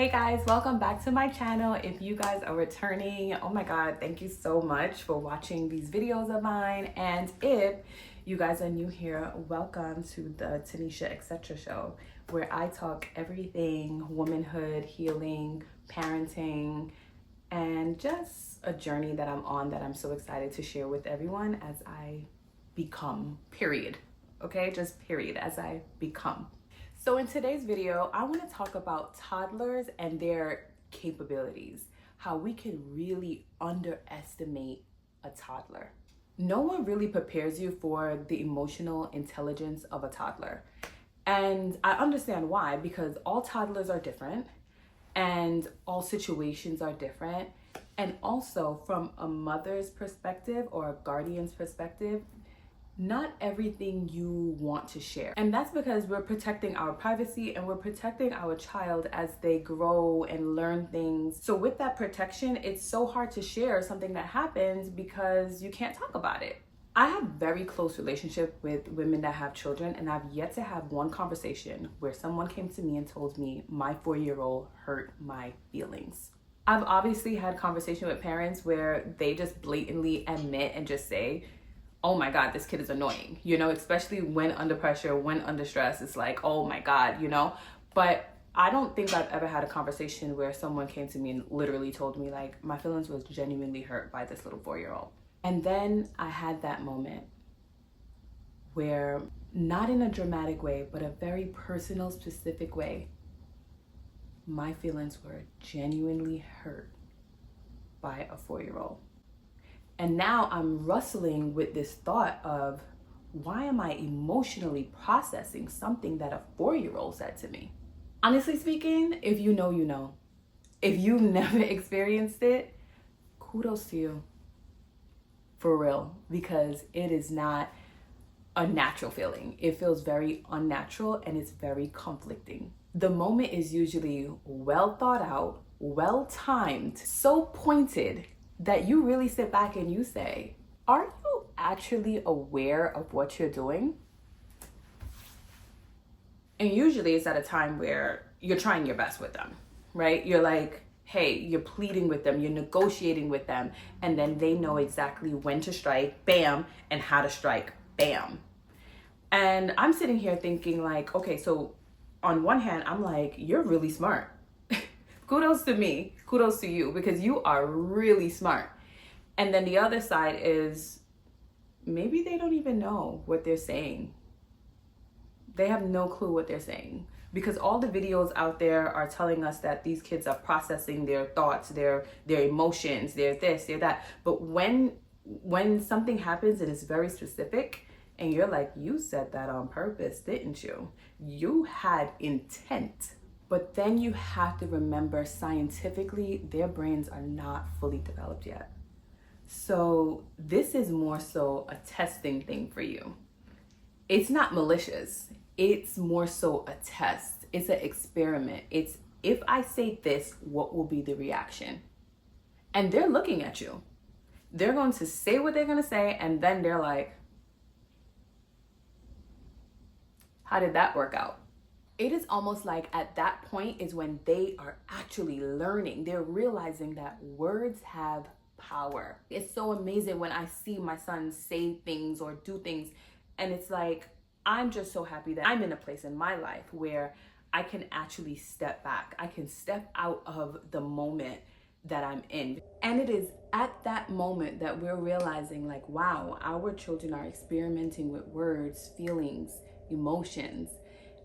Hey guys, welcome back to my channel. If you guys are returning, oh my god, thank you so much for watching these videos of mine. And if you guys are new here, welcome to the Tanisha etc show, where I talk everything womanhood, healing, parenting, and just a journey that I'm on that I'm so excited to share with everyone as I become, period. Okay, just period, as I become. So in today's video, I want to talk about toddlers and their capabilities, how we can really underestimate a toddler. No one really prepares you for the emotional intelligence of a toddler. And I understand why, because all toddlers are different and all situations are different. And also from a mother's perspective or a guardian's perspective, not everything you want to share. And that's because we're protecting our privacy and we're protecting our child as they grow and learn things. So with that protection, it's so hard to share something that happens because you can't talk about it. I have very close relationship with women that have children, and I've yet to have one conversation where someone came to me and told me my 4-year-old hurt my feelings. I've obviously had conversation with parents where they just blatantly admit and just say, oh my God, this kid is annoying, you know, especially when under pressure, when under stress, it's like, oh my God, you know. But I don't think I've ever had a conversation where someone came to me and literally told me like my feelings was genuinely hurt by this little 4-year-old. And then I had that moment where, not in a dramatic way, but a very personal, specific way, my feelings were genuinely hurt by a 4-year-old. And now I'm wrestling with this thought of, why am I emotionally processing something that a 4-year-old said to me? Honestly speaking, if you know, you know. If you've never experienced it, kudos to you. For real, because it is not a natural feeling. It feels very unnatural and it's very conflicting. The moment is usually well thought out, well timed, so pointed that you really sit back and you say, are you actually aware of what you're doing? And usually it's at a time where you're trying your best with them, right? You're like, hey, you're pleading with them, you're negotiating with them, and then they know exactly when to strike, bam, and how to strike, bam. And I'm sitting here thinking like, okay, so on one hand, I'm like, you're really smart. Kudos to me, kudos to you, because you are really smart. And then the other side is, maybe they don't even know what they're saying. They have no clue what they're saying, because all the videos out there are telling us that these kids are processing their thoughts, their emotions, their this, their that. But when something happens and it's very specific, and you're like, you said that on purpose, didn't you? You had intent. But then you have to remember, scientifically, their brains are not fully developed yet. So this is more so a testing thing for you. It's not malicious. It's more so a test. It's an experiment. It's, if I say this, what will be the reaction? And they're looking at you. They're going to say what they're going to say, and then they're like, how did that work out? It is almost like at that point is when they are actually learning. They're realizing that words have power. It's so amazing when I see my son say things or do things, and it's like, I'm just so happy that I'm in a place in my life where I can actually step back. I can step out of the moment that I'm in. And it is at that moment that we're realizing like, wow, our children are experimenting with words, feelings, emotions.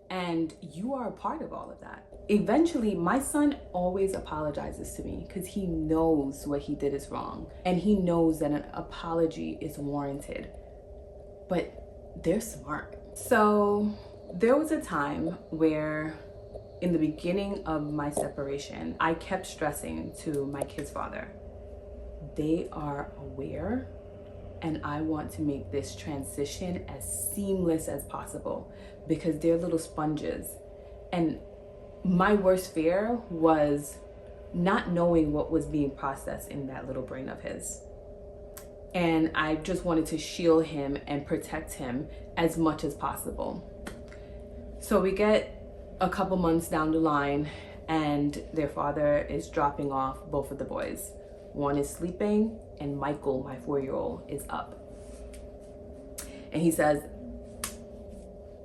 And you are a part of all of that. Eventually, my son always apologizes to me because he knows what he did is wrong. And he knows that an apology is warranted. But they're smart. So there was a time where in the beginning of my separation, I kept stressing to my kid's father, they are aware, and I want to make this transition as seamless as possible because they're little sponges. And my worst fear was not knowing what was being processed in that little brain of his. And I just wanted to shield him and protect him as much as possible. So we get a couple months down the line, and their father is dropping off both of the boys. One is sleeping, and Michael, my 4-year-old, is up. And he says,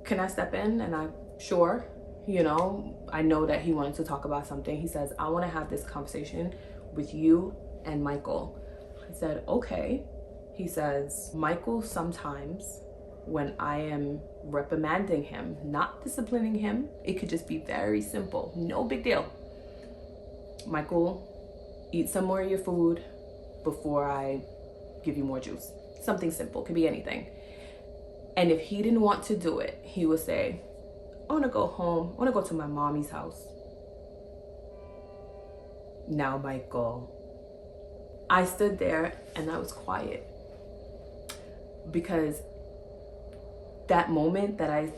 can I step in? And I'm sure, you know, I know that he wanted to talk about something. He says, I want to have this conversation with you and Michael. I said, okay. He says, Michael, sometimes when I am reprimanding him, not disciplining him, it could just be very simple, no big deal. Michael, eat some more of your food before I give you more juice. Something simple, could be anything. And if he didn't want to do it, he would say, I want to go home. I want to go to my mommy's house. Now, Michael, I stood there and I was quiet, because that moment that I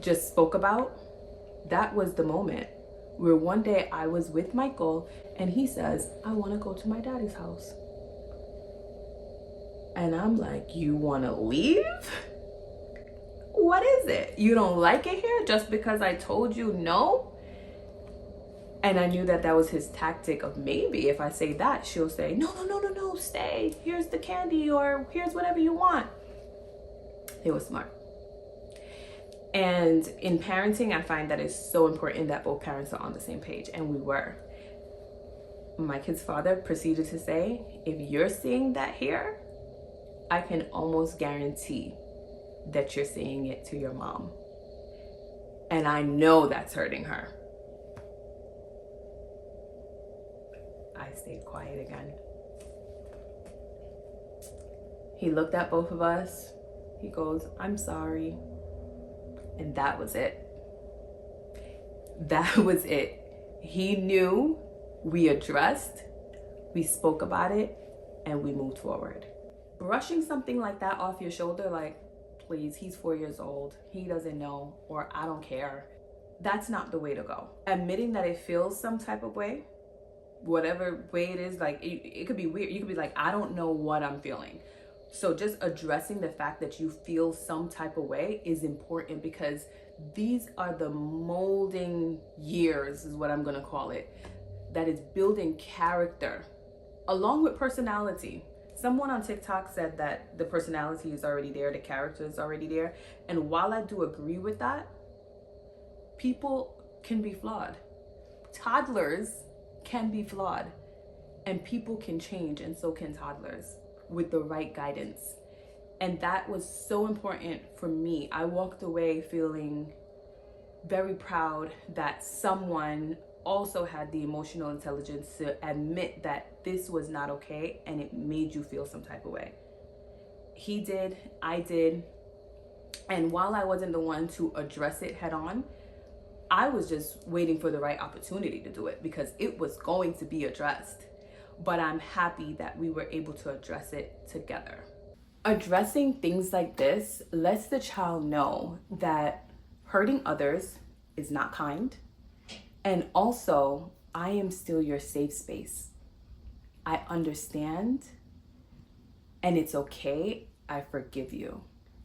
just spoke about, that was the moment where one day I was with Michael and he says, I want to go to my daddy's house. And I'm like, you want to leave? What is it? You don't like it here just because I told you no? And I knew that that was his tactic of, maybe if I say that, she'll say, no, stay. Here's the candy, or here's whatever you want. It was smart. And in parenting, I find that it's so important that both parents are on the same page, and we were. My kid's father proceeded to say, if you're seeing that here, I can almost guarantee that you're seeing it to your mom. And I know that's hurting her. I stayed quiet again. He looked at both of us. He goes, I'm sorry. And that was it. That was it. He knew, we addressed, we spoke about it, and we moved forward. Brushing something like that off your shoulder, like, please, he's 4 years old, he doesn't know, or I don't care, that's not the way to go. Admitting that it feels some type of way, whatever way it is, like it could be weird. You could be like, I don't know what I'm feeling. So just addressing the fact that you feel some type of way is important, because these are the molding years, is what I'm gonna call it, that is building character along with personality. Someone on TikTok said that the personality is already there, the character is already there. And while I do agree with that, people can be flawed. Toddlers can be flawed, and people can change, and so can toddlers, with the right guidance. And that was so important for me. I walked away feeling very proud that someone also had the emotional intelligence to admit that this was not okay, and it made you feel some type of way. He did, I did. And while I wasn't the one to address it head on, I was just waiting for the right opportunity to do it, because it was going to be addressed. But I'm happy that we were able to address it together. Addressing things like this lets the child know that hurting others is not kind. And also, I am still your safe space. I understand, and it's okay. I forgive you.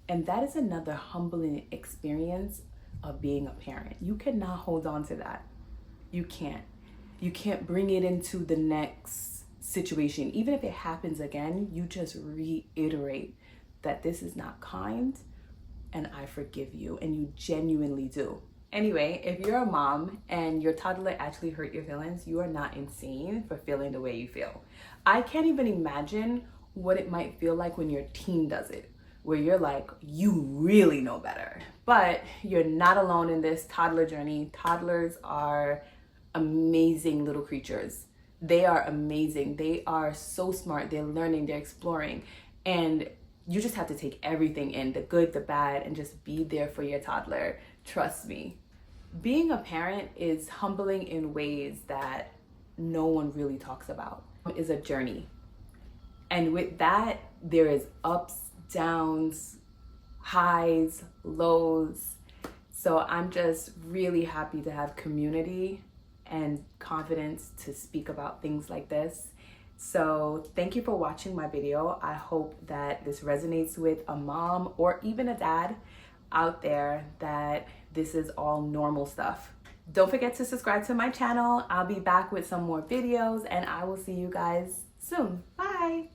And that is another humbling experience of being a parent. You cannot hold on to that. You can't. You can't bring it into the next situation. Even if it happens again, you just reiterate that this is not kind, and I forgive you, and you genuinely do. Anyway, if you're a mom and your toddler actually hurt your feelings, you are not insane for feeling the way you feel. I can't even imagine what it might feel like when your teen does it, where you're like, you really know better. But you're not alone in this toddler journey. Toddlers are amazing little creatures. They are amazing. They are so smart. They're learning, they're exploring. And you just have to take everything in, the good, the bad, and just be there for your toddler. Trust me. Being a parent is humbling in ways that no one really talks about. It's a journey. And with that, there is ups, downs, highs, lows. So I'm just really happy to have community and confidence to speak about things like this. So thank you for watching my video. I hope that this resonates with a mom or even a dad out there, that this is all normal stuff. Don't forget to subscribe to my channel. I'll be back with some more videos, and I will see you guys soon. Bye.